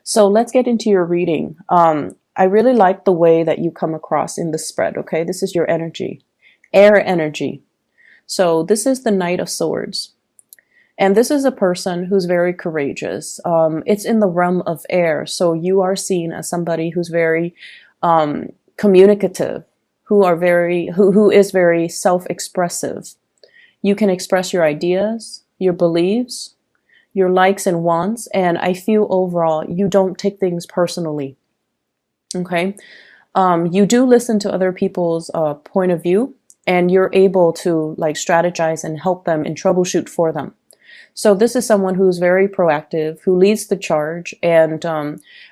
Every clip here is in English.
So let's get into your reading. I really like the way that you come across in the spread, okay? This is your energy, air energy. So this is the Knight of Swords. And this is a person who's very courageous. It's in the realm of air. So you are seen as somebody who's very communicative, who is very self-expressive. You can express your ideas, your beliefs, your likes and wants, and I feel overall you don't take things personally. Okay, you do listen to other people's point of view, and you're able to like strategize and help them and troubleshoot for them. So this is someone who's very proactive, who leads the charge, and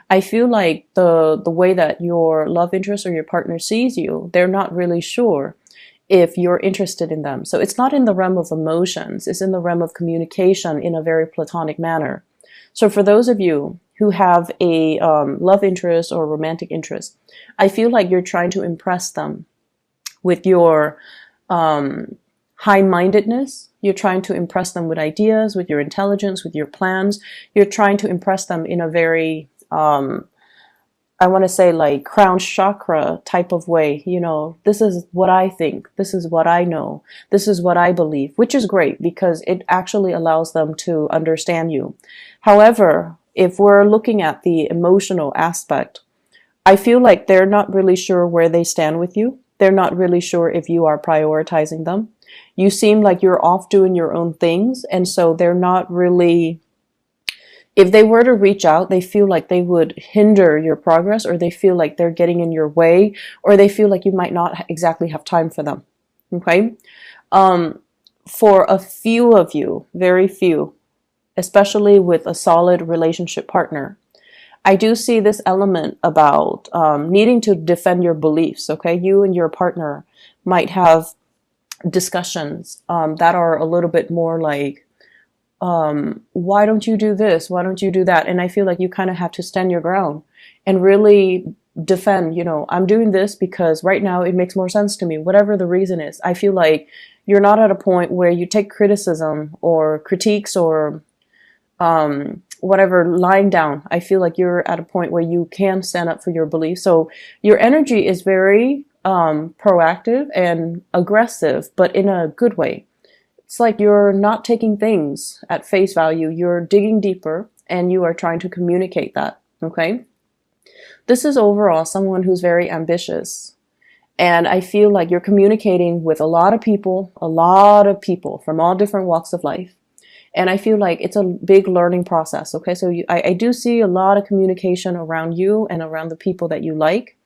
I feel like the way that your love interest or your partner sees you, they're not really sure if you're interested in them. So it's not in the realm of emotions, it's in the realm of communication in a very platonic manner. So for those of you who have a love interest or romantic interest, I feel like you're trying to impress them with your high-mindedness. You're trying to impress them with ideas, with your intelligence, with your plans. You're trying to impress them in a very, I want to say like crown chakra type of way. You know, this is what I think. This is what I know. This is what I believe, which is great because it actually allows them to understand you. However, if we're looking at the emotional aspect, I feel like they're not really sure where they stand with you. They're not really sure if you are prioritizing them. You seem like you're off doing your own things, and so they're not really, if they were to reach out, they feel like they would hinder your progress, or they feel like they're getting in your way, or they feel like you might not exactly have time for them. Okay? For a few of you, very few, especially with a solid relationship partner, I do see this element about needing to defend your beliefs, okay? You and your partner might have discussions that are a little bit more like, why don't you do this? Why don't you do that? And I feel like you kind of have to stand your ground and really defend, you know, I'm doing this because right now it makes more sense to me, whatever the reason is. I feel like you're not at a point where you take criticism or critiques or whatever lying down. I feel like you're at a point where you can stand up for your beliefs. So your energy is very proactive and aggressive, but in a good way. It's like you're not taking things at face value. You're digging deeper and you are trying to communicate that. Okay. This is overall someone who's very ambitious. And I feel like you're communicating with a lot of people from all different walks of life. And I feel like it's a big learning process. Okay. So I do see a lot of communication around you and around the people that you like.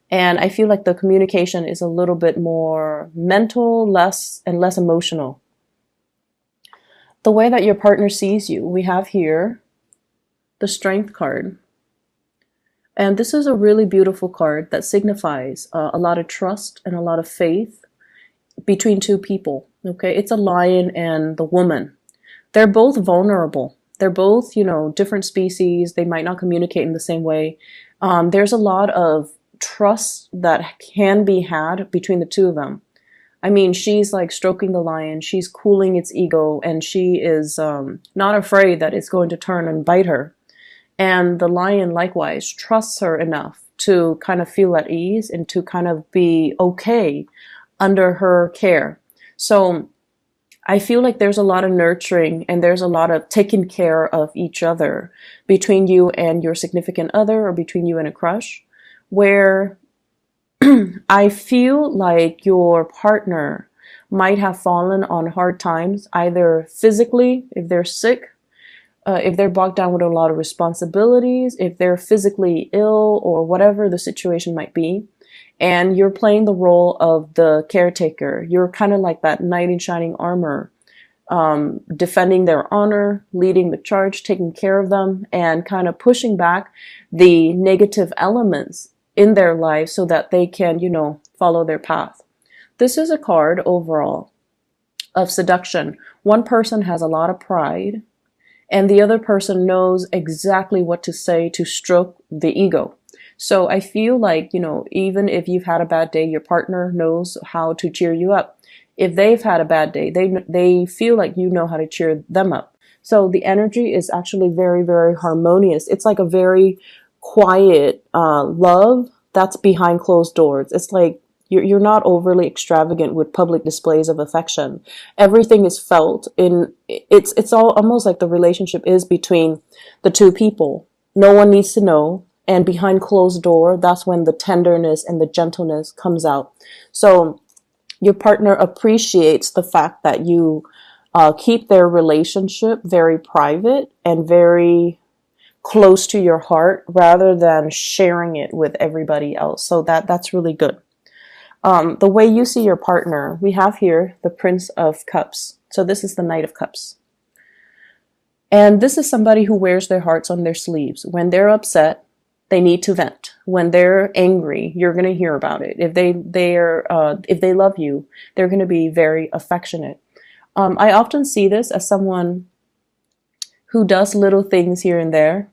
And I feel like the communication is a little bit more mental, less emotional. The way that your partner sees you, we have here the Strength card. And this is a really beautiful card that signifies a lot of trust and a lot of faith between two people. Okay, it's a lion and the woman. They're both vulnerable. They're both, you know, different species. They might not communicate in the same way. There's a lot of trust that can be had between the two of them. I mean, she's like stroking the lion, she's cooling its ego, and she is not afraid that it's going to turn and bite her. And the lion likewise trusts her enough to kind of feel at ease and to kind of be okay under her care. So I feel like there's a lot of nurturing and there's a lot of taking care of each other between you and your significant other, or between you and a crush, where I feel like your partner might have fallen on hard times, either physically, if they're sick, if they're bogged down with a lot of responsibilities, if they're physically ill, or whatever the situation might be. And you're playing the role of the caretaker. You're kind of like that knight in shining armor, defending their honor, leading the charge, taking care of them, and kind of pushing back the negative elements in their lives so that they can, you know, follow their path. This is a card overall of seduction. One person has a lot of pride, and the other person knows exactly what to say to stroke the ego. So I feel like, you know, even if you've had a bad day, your partner knows how to cheer you up. If they've had a bad day, they feel like you know how to cheer them up. So the energy is actually very, very harmonious. It's like a very quiet love that's behind closed doors. It's like you're not overly extravagant with public displays of affection. Everything is felt in it's all almost like the relationship is between the two people. No one needs to know. And behind closed door, that's when the tenderness and the gentleness comes out. So your partner appreciates the fact that you keep their relationship very private and very close to your heart rather than sharing it with everybody else. So that's really good. The way you see your partner, we have here the Prince of Cups. So this is the Knight of Cups. And this is somebody who wears their hearts on their sleeves. When they're upset, they need to vent. When they're angry, you're going to hear about it. If they love you, they're going to be very affectionate. I often see this as someone who does little things here and there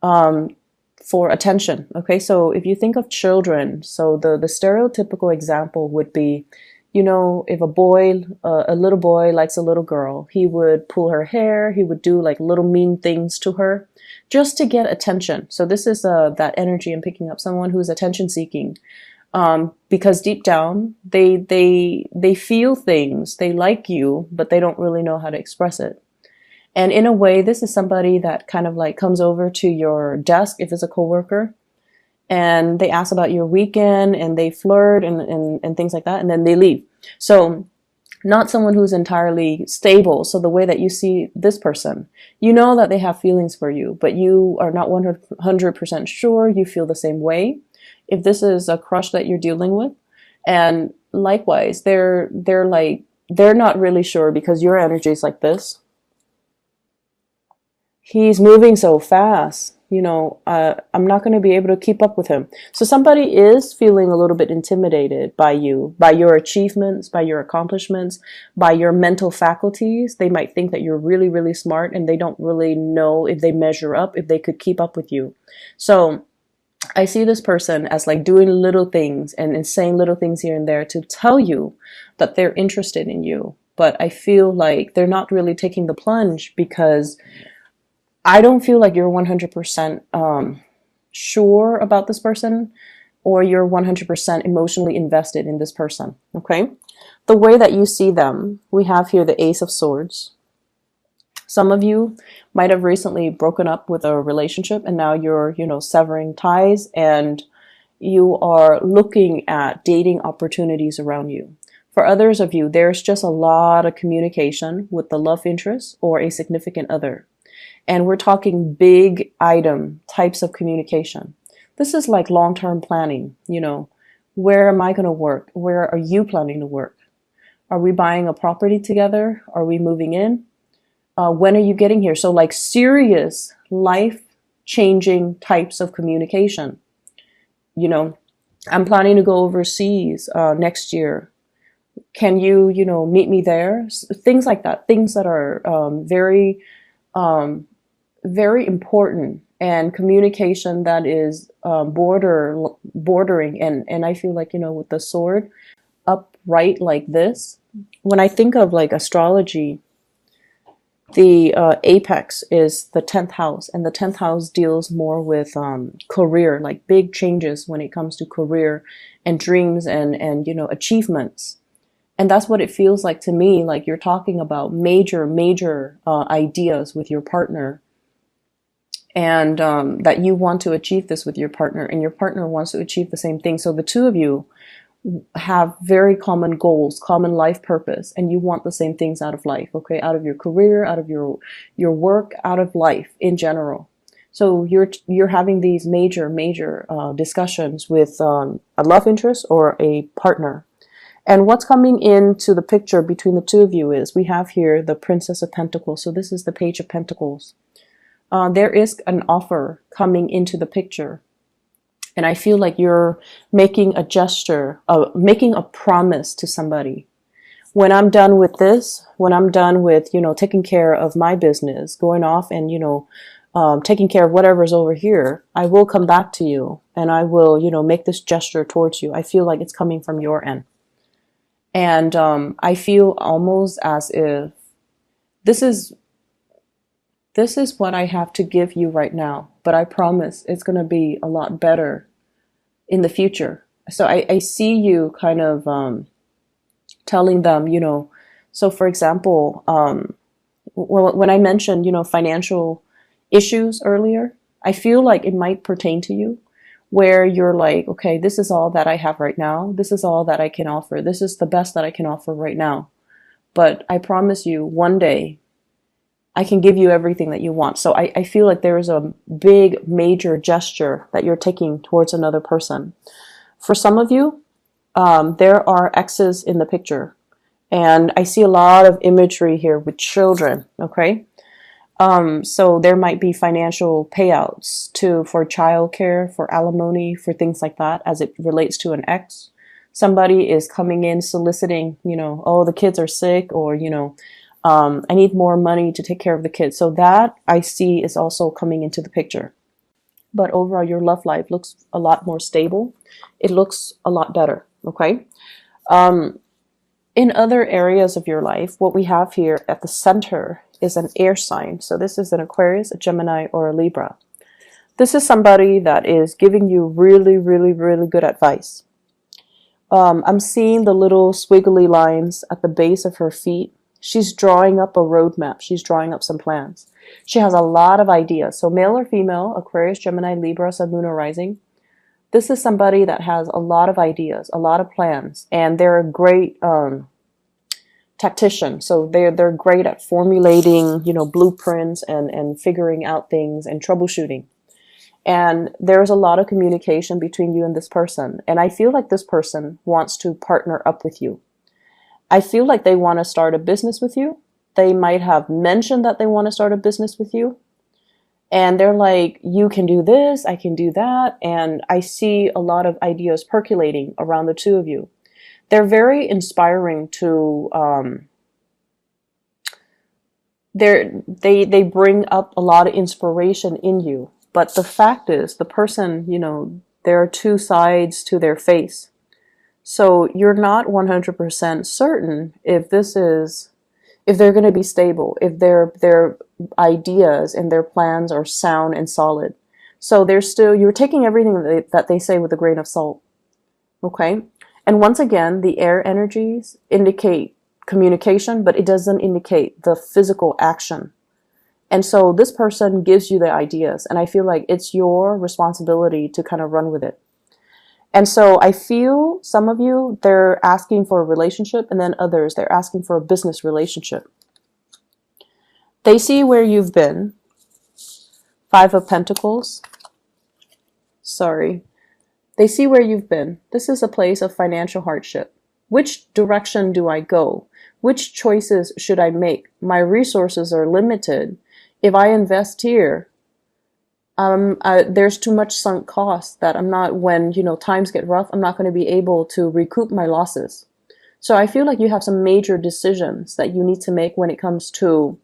for attention. Okay, so if you think of children, so the stereotypical example would be, you know, if a little boy likes a little girl, he would pull her hair, he would do like little mean things to her just to get attention. So this is that energy I'm picking up, someone who's attention seeking. Because deep down, they feel things, they like you, but they don't really know how to express it. And in a way, this is somebody that kind of like comes over to your desk if it's a coworker, and they ask about your weekend and they flirt and things like that, and then they leave. So not someone who's entirely stable. So the way that you see this person, you know that they have feelings for you, but you are not 100% sure you feel the same way. If this is a crush that you're dealing with, and likewise, they're not really sure because your energy is like this. He's moving so fast, you know, I'm not going to be able to keep up with him. So somebody is feeling a little bit intimidated by you, by your achievements, by your accomplishments, by your mental faculties. They might think that you're really, really smart, and they don't really know if they measure up, if they could keep up with you. So I see this person as like doing little things and saying little things here and there to tell you that they're interested in you. But I feel like they're not really taking the plunge because I don't feel like you're 100% sure about this person, or you're 100% emotionally invested in this person. Okay. The way that you see them, we have here the Ace of Swords. Some of you might have recently broken up with a relationship, and now you're, you know, severing ties, and you are looking at dating opportunities around you. For others of you, there's just a lot of communication with the love interest or a significant other. And we're talking big item types of communication. This is like long-term planning. You know, where am I going to work? Where are you planning to work? Are we buying a property together? Are we moving in? When are you getting here? So like serious life-changing types of communication. You know, I'm planning to go overseas next year. Can you, you know, meet me there? Things like that. Things that are very important, and communication that is bordering. And I feel like, you know, with the sword upright like this, when I think of like astrology, the apex is the 10th house, and the 10th house deals more with career, like big changes when it comes to career and dreams and you know, achievements. And that's what it feels like to me, like you're talking about major ideas with your partner, and that you want to achieve this with your partner, and your partner wants to achieve the same thing. So the two of you have very common goals, common life purpose, and you want the same things out of life, okay? Out of your career, out of your work, out of life in general. So you're having these major discussions with a love interest or a partner. And what's coming into the picture between the two of you is, we have here the Princess of Pentacles. So this is the Page of Pentacles. There is an offer coming into the picture. And I feel like you're making a gesture, making a promise to somebody. When I'm done with this, when I'm done with, you know, taking care of my business, going off and, you know, taking care of whatever's over here, I will come back to you, and I will, you know, make this gesture towards you. I feel like it's coming from your end. And I feel almost as if this is This is what I have to give you right now, but I promise it's going to be a lot better in the future. So I see you kind of telling them, so for example, when I mentioned, financial issues earlier, I feel like it might pertain to you where you're like, okay, this is all that I have right now. This is all that I can offer. This is the best that I can offer right now. But I promise you one day I can give you everything that you want. So I feel like there is a big, major gesture that you're taking towards another person. For some of you, there are exes in the picture. And I see a lot of imagery here with children, okay? So there might be financial payouts for childcare, for alimony, for things like that as it relates to an ex. Somebody is coming in soliciting, oh, the kids are sick, or, I need more money to take care of the kids. So that I see is also coming into the picture. But overall, your love life looks a lot more stable. It looks a lot better, okay? In other areas of your life, what we have here at the center is an air sign. So this is an Aquarius, a Gemini, or a Libra. This is somebody that is giving you really, really, really good advice. I'm seeing the little squiggly lines at the base of her feet. She's drawing up a roadmap. She's drawing up some plans. She has a lot of ideas. So male or female, Aquarius, Gemini, Libra, Sun, Moon, or Rising. This is somebody that has a lot of ideas, a lot of plans, and they're a great tactician. So they're great at formulating, blueprints and figuring out things and troubleshooting. And there's a lot of communication between you and this person. And I feel like this person wants to partner up with you. I feel like they want to start a business with you. They might have mentioned that they want to start a business with you. And they're like, you can do this, I can do that. And I see a lot of ideas percolating around the two of you. They're very inspiring to, they bring up a lot of inspiration in you. But the fact is, the person, there are two sides to their face. So you're not 100% certain if they're going to be stable, if their ideas and their plans are sound and solid. So you're taking everything that they say with a grain of salt. Okay? And once again, the air energies indicate communication, but it doesn't indicate the physical action. And so this person gives you the ideas, and I feel like it's your responsibility to kind of run with it. And so I feel some of you, they're asking for a relationship, and then others, they're asking for a business relationship. They see where you've been. 5 of Pentacles. Sorry. They see where you've been. This is a place of financial hardship. Which direction do I go? Which choices should I make? My resources are limited. If I invest here, there's too much sunk cost that I'm not, when, times get rough, I'm not going to be able to recoup my losses. So I feel like you have some major decisions that you need to make when it comes to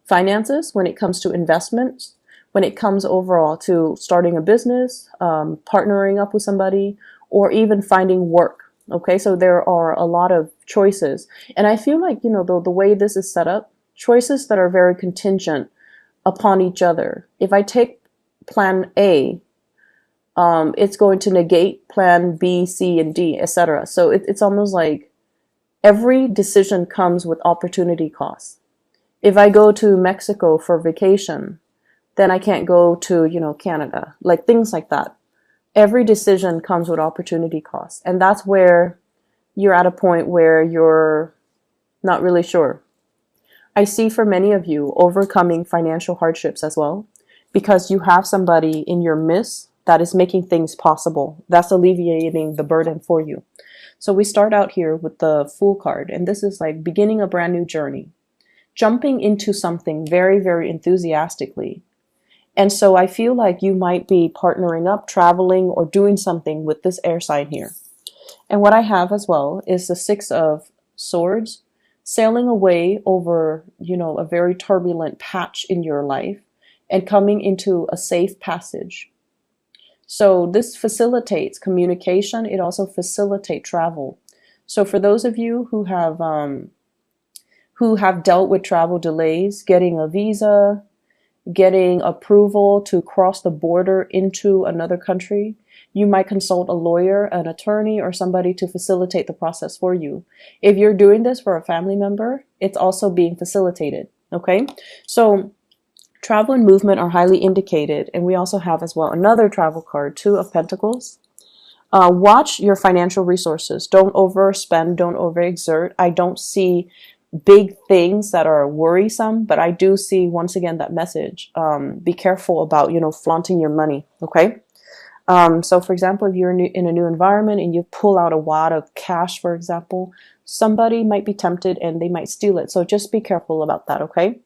finances, when it comes to investments, when it comes overall to starting a business, partnering up with somebody, or even finding work. Okay, so there are a lot of choices. And I feel like, the way this is set up, choices that are very contingent upon each other. If I take plan A, it's going to negate plan B, C, and D, etc. So it's almost like every decision comes with opportunity costs. If I go to Mexico for vacation, then I can't go to, Canada, like things like that. Every decision comes with opportunity costs. And that's where you're at a point where you're not really sure. I see for many of you overcoming financial hardships as well, because you have somebody in your midst that is making things possible. That's alleviating the burden for you. So we start out here with the Fool card, and this is like beginning a brand new journey, jumping into something very, very enthusiastically. And so I feel like you might be partnering up, traveling, or doing something with this air sign here. And what I have as well is the 6 of Swords, sailing away over, a very turbulent patch in your life and coming into a safe passage. So this facilitates communication. It also facilitates travel. So for those of you who have who have dealt with travel delays, getting a visa, getting approval to cross the border into another country. You might consult a lawyer, an attorney, or somebody to facilitate the process for you. If you're doing this for a family member, it's also being facilitated. Okay, so travel and movement are highly indicated. And we also have as well another travel card, Two of Pentacles. Watch your financial resources. Don't overspend, don't overexert. I don't see big things that are worrisome, but I do see, once again, that message. Be careful about, flaunting your money. Okay. So for example, if you're in a new environment and you pull out a wad of cash, for example, somebody might be tempted and they might steal it. So just be careful about that. Okay.